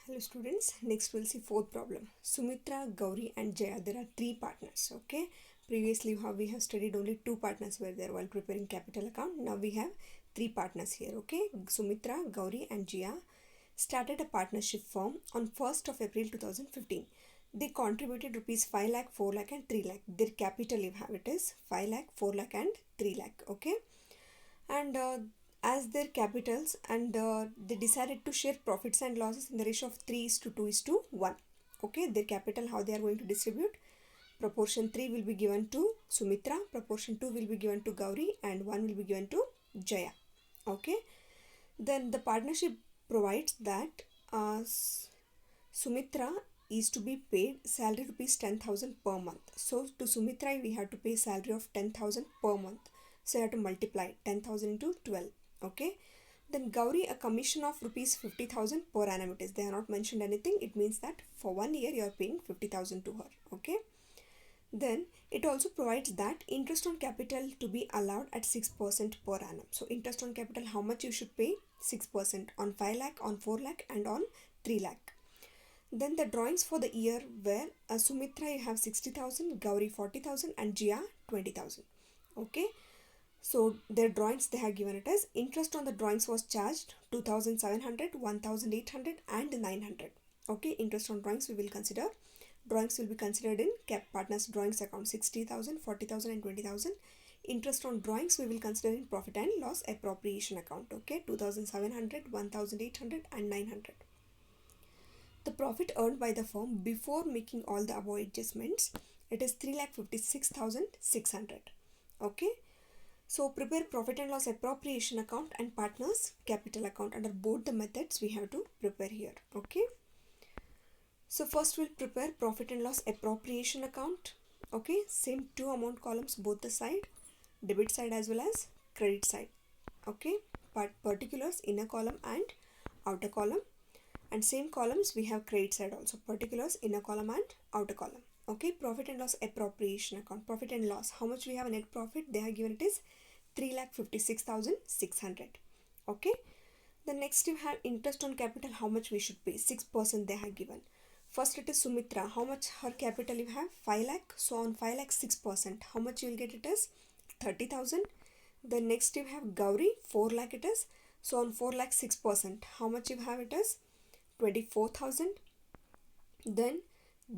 Hello students, next we'll see fourth problem. Sumitra, Gauri and Jaya, there are three partners, okay? Previously we have studied only two partners were there while preparing capital account. Now we have three partners here, okay? Sumitra, Gauri and Jaya started a partnership firm on 1st of April 2015. They contributed rupees 5 lakh, 4 lakh and 3 lakh. Their capital you have it is 5 lakh, 4 lakh and 3 lakh, okay? And as their capitals and they decided to share profits and losses in the ratio of 3 is to 2 is to 1. Okay, their capital how they are going to distribute: proportion 3 will be given to Sumitra, proportion 2 will be given to Gauri and 1 will be given to Jaya. Okay, then the partnership provides that Sumitra is to be paid salary rupees 10,000 per month. So to Sumitra we have to pay salary of 10,000 per month. So you have to multiply 10,000 into 12. Okay. Then Gauri a commission of rupees 50,000 per annum it is. They have not mentioned anything. It means that for 1 year you are paying 50,000 to her. Okay. Then it also provides that interest on capital to be allowed at 6% per annum. So interest on capital, how much you should pay? 6% on 5 lakh, on 4 lakh and on 3 lakh. Then the drawings for the year were Sumitra you have 60,000, Gauri 40,000 and Jia 20,000. Okay. So their drawings they have given it as interest on the drawings was charged 2,700, 1,800 and 900. Okay, interest on drawings we will consider. Drawings will be considered in cap partners drawings account 60,000, 40,000 and 20,000. Interest on drawings we will consider in profit and loss appropriation account. Okay, 2,700, 1,800 and 900. The profit earned by the firm before making all the above adjustments, it is 3,56,600. Okay. So prepare profit and loss appropriation account and partners capital account. Under both the methods we have to prepare here. Okay. So first we'll prepare profit and loss appropriation account. Okay. Same two amount columns both the side, debit side as well as credit side. Okay. Particulars inner column and outer column. And same columns we have credit side also, particulars inner column and outer column. Okay, profit and loss appropriation account, profit and loss, how much we have a net profit, they have given it is 3,56,600. Okay, the next you have interest on capital, how much we should pay, 6% they have given. First it is Sumitra, how much her capital you have, 5 lakh, so on 5 lakh 6%, how much you will get it is 30,000. Then next you have Gauri, 4 lakh it is, so on 4 lakh 6%, how much you have it is 24,000. Then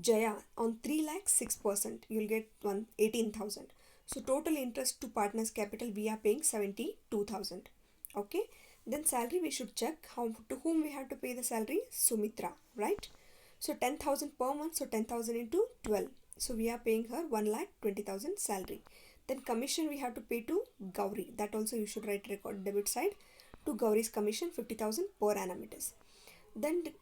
Jaya on 3 lakh 6%, you will get 18,000. So total interest to partners capital we are paying 72,000. Okay. Then salary we should check how to whom we have to pay the salary, Sumitra, right? So 10,000 per month, so 10,000 into 12. So we are paying her 1,20,000 salary. Then commission we have to pay to Gauri. That also you should write record debit side to Gauri's commission 50,000 per annum it is. Then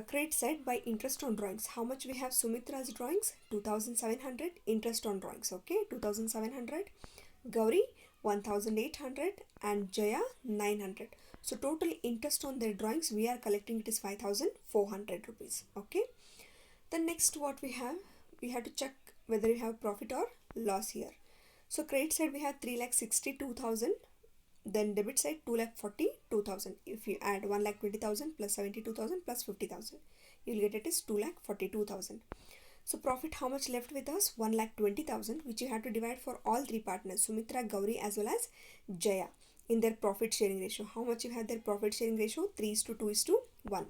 credit side by interest on drawings. How much we have Sumitra's drawings? 2,700 interest on drawings. Okay, 2,700. Gauri 1,800 and Jaya 900. So total interest on their drawings we are collecting it is 5,400 rupees. Okay. Then next what we have to check whether you have profit or loss here. So credit side we have 3,62,000. Then debit side 2,42,000. If you add 1,20,000 plus 72,000 plus 50,000, you will get it is 2,42,000. So profit how much left with us? 1,20,000, which you have to divide for all three partners, Sumitra, Gauri as well as Jaya, in their profit sharing ratio. How much you have their profit sharing ratio? 3 is to 2 is to 1.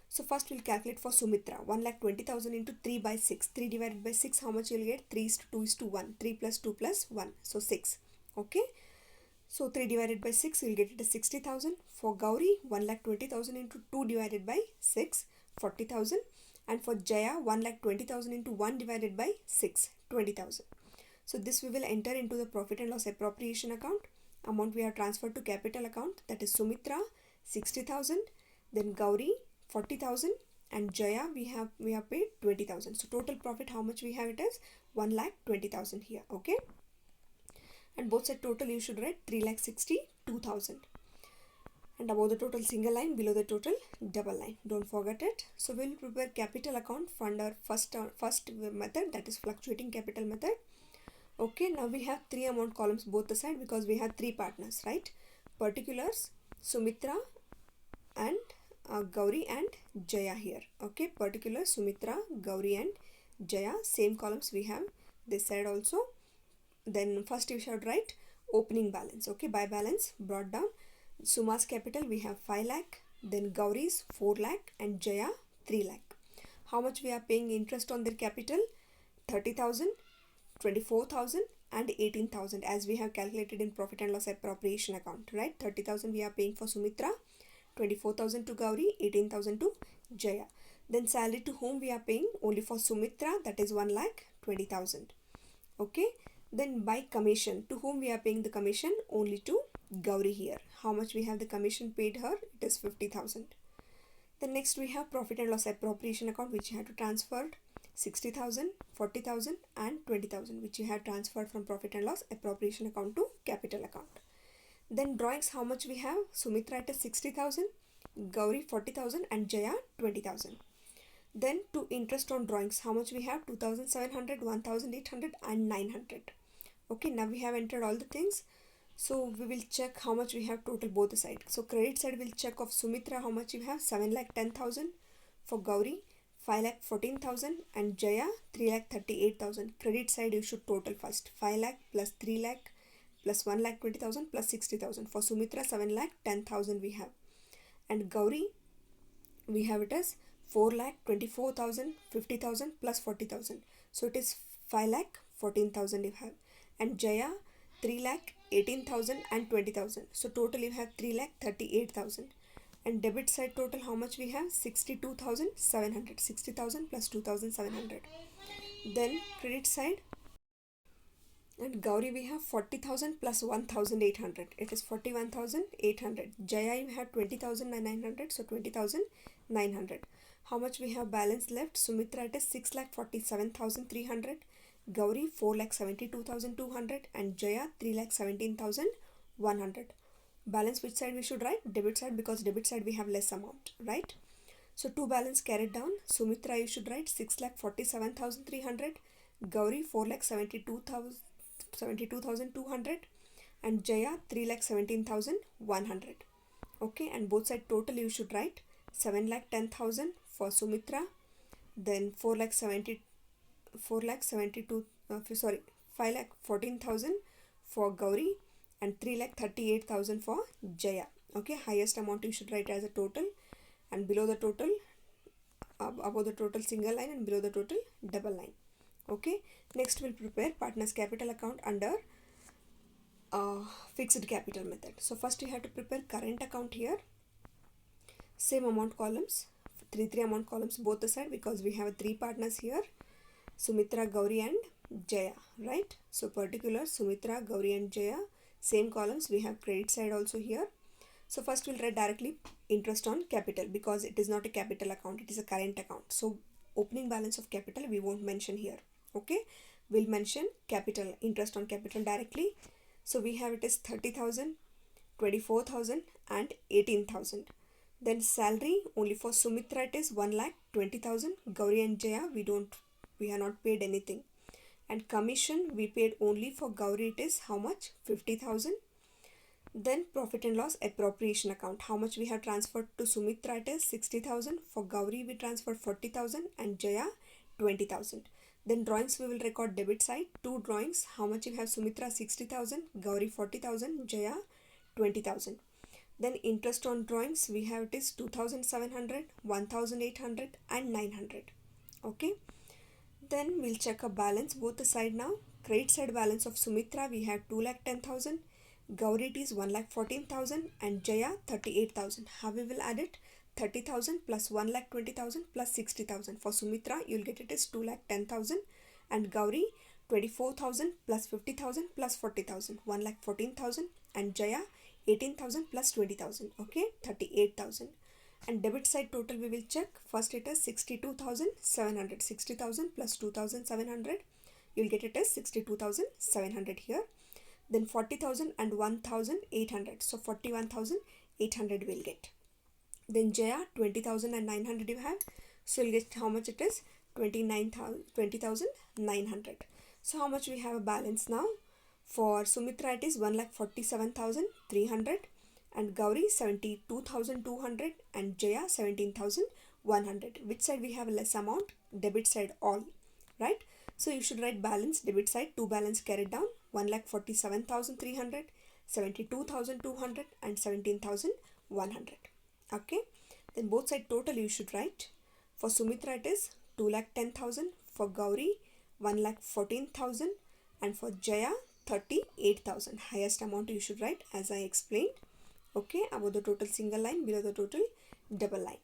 So first we'll calculate for Sumitra. 1,20,000 into 3 by 6. 3 divided by 6, how much you will get? 3 is to 2 is to 1. 3 plus 2 plus 1. So 6. Okay. So 3 divided by 6, you will get it as 60,000. For Gauri, 1,20,000 into 2 divided by 6, 40,000. And for Jaya, 1,20,000 into 1 divided by 6, 20,000. So this we will enter into the profit and loss appropriation account. Amount we have transferred to capital account, that is Sumitra 60,000. Then Gauri 40,000 and Jaya we have paid 20,000. So total profit how much we have it is 1,20,000 here. Okay. And both side total you should write 3,62,000. And above the total single line, below the total double line. Don't forget it. So we will prepare capital account under first method, that is fluctuating capital method. Okay, now we have three amount columns both the side because we have three partners, right? Particulars, Sumitra and Gauri and Jaya here. Okay, particular Sumitra, Gauri and Jaya, same columns we have this side also. Then first you should write opening balance. Okay, by balance brought down. Suma's capital we have 5 lakh, then Gauri's 4 lakh and Jaya 3 lakh. How much we are paying interest on their capital? 30,000, 24,000 and 18,000, as we have calculated in profit and loss appropriation account, right? 30,000 we are paying for Sumitra, 24,000 to Gauri, 18,000 to Jaya. Then salary to whom we are paying? Only for Sumitra, that is 1 lakh 20,000. Okay. Then by commission, to whom we are paying the commission? Only to Gauri here. How much we have the commission paid her? It is 50,000. Then next we have profit and loss appropriation account, which you have to transfer 60,000, 40,000 and 20,000, which you have transferred from profit and loss appropriation account to capital account. Then drawings, how much we have? Sumitra it is 60,000, Gauri 40,000 and Jaya 20,000. Then to interest on drawings, how much we have? 2,700, 1,800 and 900. Okay, now we have entered all the things. So we will check how much we have total both the side. So credit side will check of Sumitra how much you have, 7 lakh 10,000, for Gauri 5 lakh 14,000 and Jaya 3 lakh 38,000. Credit side you should total first, 5 lakh plus 3 lakh plus 1 lakh 20,000 plus 60,000. For Sumitra 7 lakh 10,000 we have, and Gauri we have it as 4 lakh 24,000, 50,000 plus 40,000. So it is 5 lakh 14,000 you have, and Jaya 3 lakh 18,000 and 20,000. So total you have 3 lakh 38,000. And debit side total how much we have? 62,700. 60,000 plus 2,700. Then credit side, and Gauri we have 40,000 plus 1,800. It is 41,800. Jaya you have 20,900. So 20,900. How much we have balance left? Sumitra it is 6 lakh 47,300. Gauri 4 lakh 72,200 and Jaya 3 lakh 17,100. Balance which side we should write? Debit side, because debit side we have less amount, right? So two balance carried down. Sumitra you should write 6 lakh 47,300, Gauri 4 lakh 72,200 and Jaya 3 lakh 17,100. Okay, and both side total you should write 7 lakh 10,000 for Sumitra, then 5 lakh 14,000 for Gauri and 3 lakh 38,000 for Jaya. Okay, highest amount you should write as a total, and below the total, above the total single line and below the total double line. Okay, next we'll prepare partners capital account under fixed capital method. So first you have to prepare current account here, same amount columns, 3 amount columns both the side, because we have 3 partners here, Sumitra, Gauri and Jaya, right? So particular Sumitra, Gauri and Jaya, same columns we have credit side also here. So first we'll write directly interest on capital, because it is not a capital account, it is a current account. So opening balance of capital we won't mention here. Okay, we'll mention capital, interest on capital directly. So we have it is 30,000, 24,000 and 18,000. Then salary only for Sumitra it is 1 lakh 20,000. Gauri and Jaya we have not paid anything. And commission we paid only for Gauri, it is how much? 50,000. Then profit and loss appropriation account, how much we have transferred to Sumitra, it is 60,000. For Gauri we transferred 40,000 and Jaya 20,000. Then drawings we will record debit side, 2 drawings, how much you have? Sumitra 60,000, Gauri 40,000, Jaya 20,000. Then interest on drawings we have it is 2,700, 1,800 and 900. Okay, then we'll check a balance both the side now. Credit side balance of Sumitra we have 2 lakh 10,000, Gauri it is 1 lakh 14,000 and Jaya 38,000. How we will add it? 30,000 plus 1 lakh 20,000 plus 60,000. For Sumitra you'll get it is 2 lakh 10,000 and Gauri 24,000 plus 50,000 plus 40,000, 1 lakh 14,000 and Jaya 18,000 plus 20,000. Okay, 38,000. And debit side total we will check. First it is 62,700. 60,000 plus 2,700. You'll get it as 62,700 here. Then 40,000 and 1,800. So 41,800 we'll get. Then Jaya 20,900 you have. So you'll get how much it is? 20,900. So how much we have a balance now? For Sumitra it is 1,47,300. and Gauri 72,200 and Jaya 17,100. Which side we have less amount? Debit side all, right? So you should write balance, debit side 2 balance carried down, 1,47,300, 72,200 and 17,100. Okay, then both side total you should write. For Sumitra it is 2,10,000, for Gauri 1,14,000 and for Jaya 38,000. Highest amount you should write as I explained. Okay, above the total single line, below the total double line.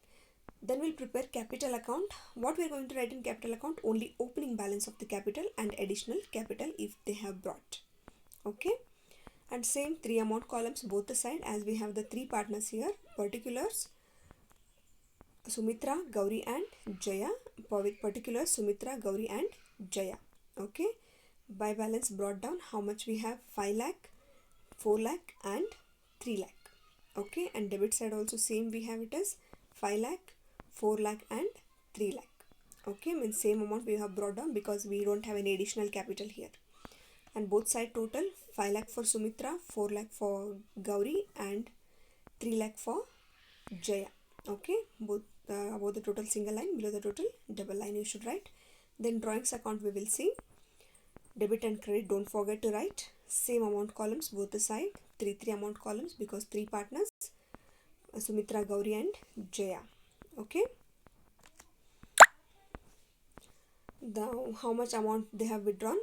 Then we'll prepare capital account. What we're going to write in capital account? Only opening balance of the capital and additional capital if they have brought. Okay, and same 3 amount columns both the side, as we have the 3 partners here. Particulars Sumitra, Gauri and Jaya. With particulars Sumitra, Gauri and Jaya. Okay, by balance brought down, how much we have? 5 lakh, 4 lakh and 3 lakh. Okay, and debit side also same we have, it is 5 lakh, 4 lakh and 3 lakh. Okay, means same amount we have brought down because we don't have any additional capital here. And both side total 5 lakh for Sumitra, 4 lakh for Gauri and 3 lakh for Jaya. Okay, both above the total single line, below the total double line you should write. Then drawings account we will see. Debit and credit, don't forget to write. Same amount columns both the side, 3 amount columns because 3 partners, Sumitra, Gauri and Jaya. Okay, how much amount they have withdrawn?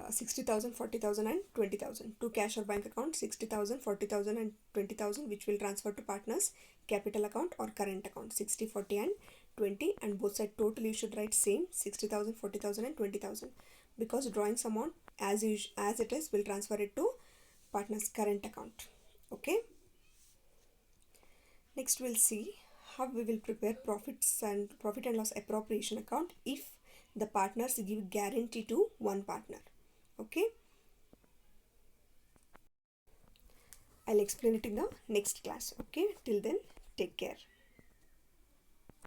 60,000, 40,000 and 20,000. To cash or bank account 60,000, 40,000 and 20,000, which will transfer to partners capital account or current account, 60, 40 and 20, and both side total you should write same 60,000, 40,000 and 20,000 because drawings amount as it is will transfer it to partners current account. Okay, next we'll see how we will prepare profit and loss appropriation account if the partners give guarantee to one partner. Okay, I'll explain it in the next class. Okay, till then take care.